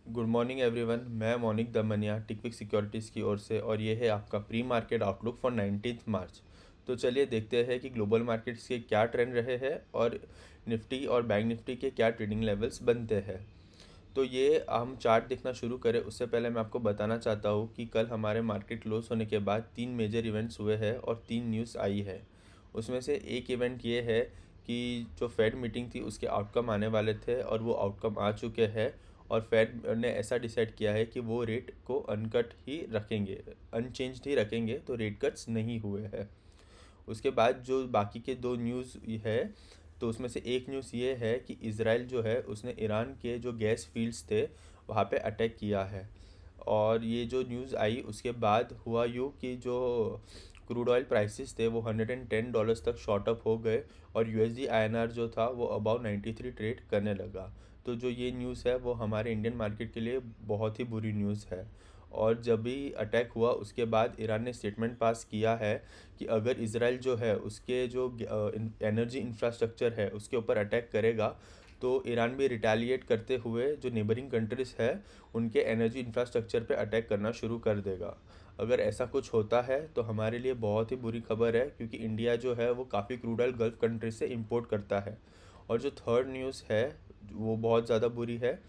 Good morning everyone. मैं मौनिक Damania टिकविक securities की ओर से, और ये है आपका प्री मार्केट आउटलुक फॉर 19 मार्च। तो चलिए देखते हैं कि ग्लोबल मार्केट्स के क्या ट्रेंड रहे हैं और निफ्टी और बैंक निफ्टी के क्या ट्रेडिंग लेवल्स बनते हैं। तो ये हम चार्ट देखना शुरू करें उससे पहले मैं आपको बताना चाहता हूँ कि कल हमारे मार्केट क्लोज होने के बाद 3 मेजर इवेंट्स हुए हैं और 3 न्यूज़ आई है। उसमें से एक इवेंट ये है कि जो फेड मीटिंग थी उसके आउटकम आने वाले थे और वो आउटकम आ चुके हैं। और फेड ने ऐसा डिसाइड किया है कि वो रेट को अनकट ही रखेंगे, अनचेंज्ड ही रखेंगे, तो रेट कट्स नहीं हुए हैं। उसके बाद जो बाकी के 2 न्यूज़ है, तो उसमें से एक न्यूज़ ये है कि इसराइल जो है उसने ईरान के जो गैस फील्ड्स थे वहाँ पे अटैक किया है। और ये जो न्यूज़ आई उसके बाद हुआ यूँ कि जो क्रूड ऑयल प्राइसेस थे वो $110 तक शॉर्ट अप हो गए और यूएसडी आईएनआर जो था वो अबाउ 93 ट्रेड करने लगा। तो जो ये न्यूज़ है वो हमारे इंडियन मार्केट के लिए बहुत ही बुरी न्यूज़ है। और जब भी अटैक हुआ उसके बाद ईरान ने स्टेटमेंट पास किया है कि अगर इसराइल जो है उसके जो एनर्जी इंफ्रास्ट्रक्चर है उसके ऊपर अटैक करेगा तो ईरान भी रिटेलिएट करते हुए जो नेबरिंग कंट्रीज़ है उनके एनर्जी इंफ्रास्ट्रक्चर पे अटैक करना शुरू कर देगा। अगर ऐसा कुछ होता है तो हमारे लिए बहुत ही बुरी खबर है, क्योंकि इंडिया जो है वो काफ़ी क्रूड ऑयल गल्फ कंट्री से इंपोर्ट करता है। और जो थर्ड न्यूज़ है वो बहुत ज़्यादा बुरी है।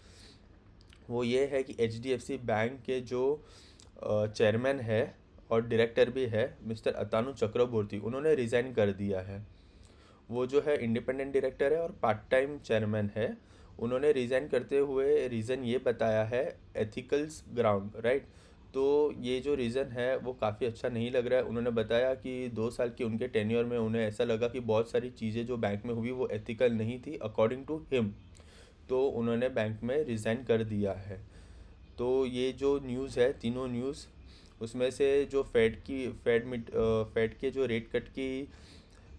वो ये है कि एचडीएफसी बैंक के जो चेयरमैन है और डायरेक्टर भी है मिस्टर अतानु चक्रवर्ती, उन्होंने रिज़ाइन कर दिया है। वो जो है इंडिपेंडेंट डायरेक्टर है और पार्ट टाइम चेयरमैन है। उन्होंने रिज़ाइन करते हुए रीज़न ये बताया है, एथिकल्स ग्राउंड, राइट। तो ये जो रीज़न है वो काफ़ी अच्छा नहीं लग रहा है। उन्होंने बताया कि 2 साल के उनके टेन्योर में उन्हें ऐसा लगा कि बहुत सारी चीज़ें जो बैंक में हुई वो एथिकल नहीं थी अकॉर्डिंग टू हिम। तो उन्होंने बैंक में रिज़ाइन कर दिया है। तो ये जो न्यूज़ है, तीनों न्यूज़, उसमें से जो फेड के जो रेट कट की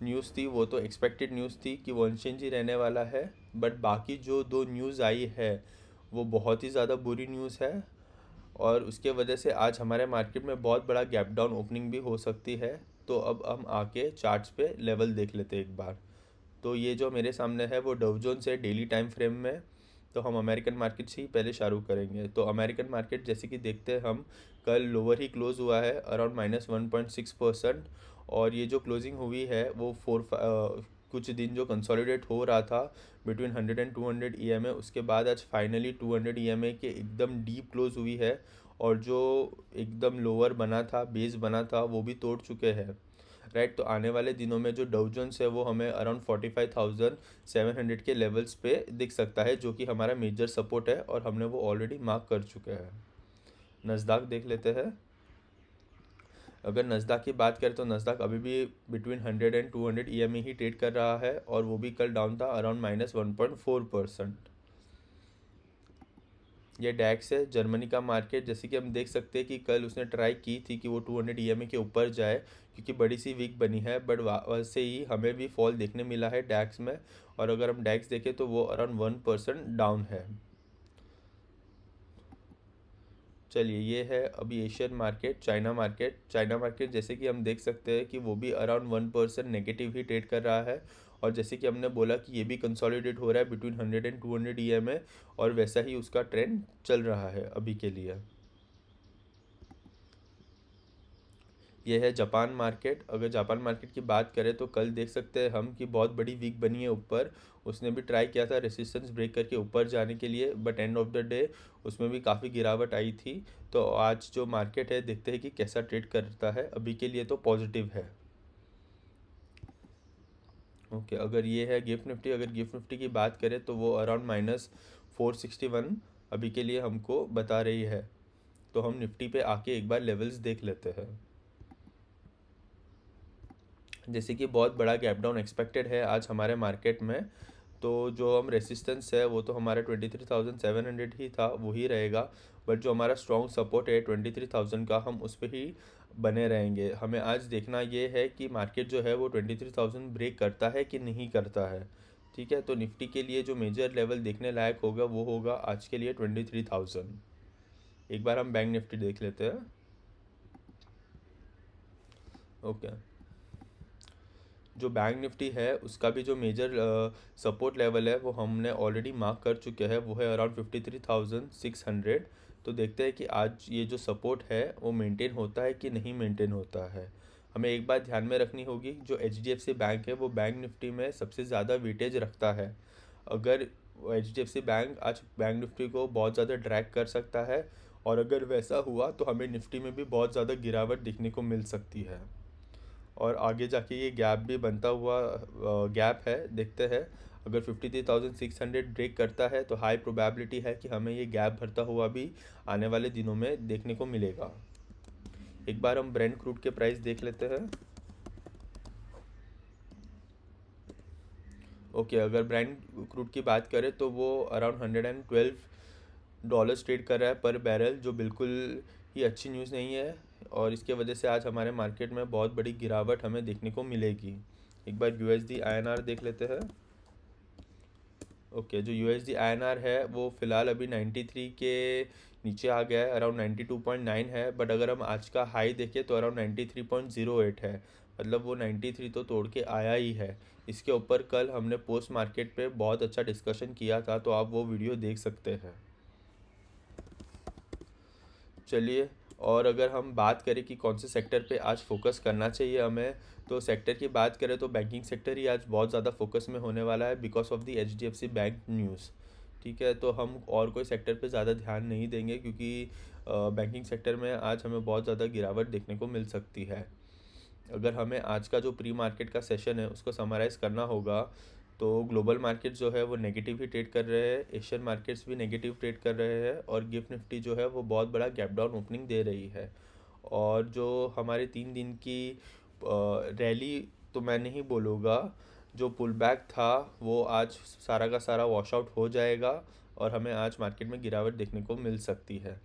न्यूज़ थी वो तो एक्सपेक्टेड न्यूज़ थी कि वो अनचेंज ही रहने वाला है। बट बाकी जो 2 न्यूज़ आई है वो बहुत ही ज़्यादा बुरी न्यूज़ है। और उसके वजह से आज हमारे मार्केट में बहुत बड़ा गैप डाउन ओपनिंग भी हो सकती है। तो अब हम आके चार्ट्स पे लेवल देख लेते हैं एक बार। तो ये जो मेरे सामने है वो डव जोन्स है डेली टाइम फ्रेम में। तो हम अमेरिकन मार्केट से ही पहले शुरू करेंगे। तो अमेरिकन मार्केट जैसे कि देखते हैं हम, कल लोअर ही क्लोज हुआ है अराउंड -1.6%। और ये जो क्लोजिंग हुई है वो कुछ दिन जो कंसोलिडेट हो रहा था बिटवीन 100 एंड 200 ईएमए, उसके बाद आज फाइनली 200 ईएमए के एकदम डीप क्लोज हुई है। और जो एकदम लोअर बना था, बेस बना था, वो भी तोड़ चुके हैं, राइट। तो आने वाले दिनों में जो डाउ जोन्स है वो हमें अराउंड 45,700 के लेवल्स पे दिख सकता है, जो कि हमारा मेजर सपोर्ट है और हमने वो ऑलरेडी मार्क कर चुके हैं। नस्दाक देख लेते हैं। अगर नस्दाक की बात करें तो नस्दाक अभी भी between 100 and 200 EMA he trade कर रहा है और वो भी कल डाउन था अराउंड -1.4%। ये डैक्स है जर्मनी का मार्केट। जैसे कि हम देख सकते हैं कि कल उसने ट्राई की थी कि वो 200 ईएमए के ऊपर जाए, क्योंकि बड़ी सी वीक बनी है, बट वैसे ही हमें भी फॉल देखने मिला है डैक्स में। और अगर हम डैक्स देखें तो वो अराउंड 1% डाउन है। चलिए, ये है अभी एशियन मार्केट, चाइना मार्केट जैसे कि हम देख सकते हैं कि वो भी अराउंड 1% नेगेटिव ही ट्रेड कर रहा है। और जैसे कि हमने बोला कि ये भी कंसोलिडेट हो रहा है बिटवीन 100 एंड 200 ईएमए, और वैसा ही उसका ट्रेंड चल रहा है अभी के लिए। ये है जापान मार्केट। अगर जापान मार्केट की बात करें तो कल देख सकते हैं हम कि बहुत बड़ी वीक बनी है ऊपर। उसने भी ट्राई किया था रेसिस्टेंस ब्रेक करके ऊपर जाने के लिए, but end of the day उसमें भी काफ़ी गिरावट आई थी। तो आज जो मार्केट है देखते हैं कि कैसा ट्रेड करता है। अभी के लिए तो पॉजिटिव है। ओके, अगर ये है गिफ्ट निफ्टी। अगर गिफ्ट निफ्टी की बात करें तो वो अराउंड -461 अभी के लिए हमको बता रही है। तो हम निफ्टी पे आके एक बार लेवल्स देख लेते हैं। जैसे कि बहुत बड़ा गैप डाउन एक्सपेक्टेड है आज हमारे मार्केट में। तो जो हम रेसिस्टेंस है वो तो हमारा 23,700 ही था, वो ही रहेगा। बट जो हमारा स्ट्रॉन्ग सपोर्ट है 23,000 का, हम उस पर ही बने रहेंगे। हमें आज देखना ये है कि मार्केट जो है वो 23,000 ब्रेक करता है कि नहीं करता है। ठीक है, तो निफ्टी के लिए जो मेजर लेवल देखने लायक होगा वो होगा आज के लिए 23,000। एक बार हम बैंक निफ्टी देख लेते हैं। ओके, जो बैंक निफ्टी है उसका भी जो मेजर सपोर्ट लेवल है वो हमने ऑलरेडी मार्क कर चुके हैं, वो है अराउंड 53,600। तो देखते हैं कि आज ये जो सपोर्ट है वो मेंटेन होता है कि नहीं मेंटेन होता है। हमें एक बात ध्यान में रखनी होगी, जो HDFC बैंक है वो बैंक निफ्टी में सबसे ज़्यादा वेटेज रखता है। अगर HDFC बैंक आज बैंक निफ्टी को बहुत ज़्यादा ड्रैग कर सकता है, और अगर वैसा हुआ तो हमें निफ्टी में भी बहुत ज़्यादा गिरावट दिखने को मिल सकती है, और आगे जाके ये गैप भी बनता हुआ गैप है। देखते हैं, अगर 53,600 ब्रेक करता है तो हाई प्रोबेबिलिटी है कि हमें ये गैप भरता हुआ भी आने वाले दिनों में देखने को मिलेगा। एक बार हम ब्रेंट क्रूड के प्राइस देख लेते हैं। ओके, अगर ब्रेंट क्रूड की बात करें तो वो अराउंड $112 ट्रेड कर रहा है पर बैरल, जो बिल्कुल ही अच्छी न्यूज़ नहीं है, और इसके वजह से आज हमारे मार्केट में बहुत बड़ी गिरावट हमें देखने को मिलेगी। एक बार USD INR देख लेते हैं। ओके, जो USD INR है वो फ़िलहाल अभी 93 के नीचे आ गया है, अराउंड 92.9 है, बट अगर हम आज का हाई देखें तो अराउंड 93.08 है, मतलब वो 93 तो तोड़ के आया ही है। इसके ऊपर कल हमने पोस्ट मार्केट पे बहुत अच्छा डिस्कशन किया था, तो आप वो वीडियो देख सकते हैं। चलिए, और अगर हम बात करें कि कौन से सेक्टर पे आज फोकस करना चाहिए हमें, तो सेक्टर की बात करें तो बैंकिंग सेक्टर ही आज बहुत ज़्यादा फोकस में होने वाला है because of the HDFC bank news. ठीक है, तो हम और कोई सेक्टर पे ज़्यादा ध्यान नहीं देंगे, क्योंकि बैंकिंग सेक्टर में आज हमें बहुत ज़्यादा गिरावट देखने को मिल सकती है। अगर हमें आज का जो प्री मार्केट का सेशन है उसको समराइज़ करना होगा, तो ग्लोबल मार्केट जो है वो नेगेटिव ही ट्रेड कर रहे हैं, एशियन मार्केट्स भी नेगेटिव ट्रेड कर रहे हैं, और गिफ्ट निफ्टी जो है वो बहुत बड़ा गैप डाउन ओपनिंग दे रही है। और जो हमारे 3 दिन की रैली, तो मैं नहीं बोलूँगा, जो पुल बैक था वो आज सारा का सारा वॉश आउट हो जाएगा, और हमें आज मार्केट में गिरावट देखने को मिल सकती है।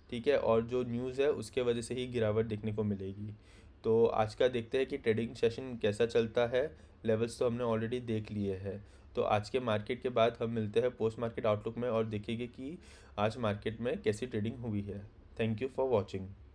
ठीक है, और जो न्यूज़ है उसके वजह से ही गिरावट देखने को मिलेगी। तो आज का देखते हैं कि ट्रेडिंग सेशन कैसा चलता है। लेवल्स तो हमने ऑलरेडी देख लिए हैं। तो आज के मार्केट के बाद हम मिलते हैं पोस्ट मार्केट आउटलुक में, और देखेंगे कि आज मार्केट में कैसी ट्रेडिंग हुई है। Thank you for watching.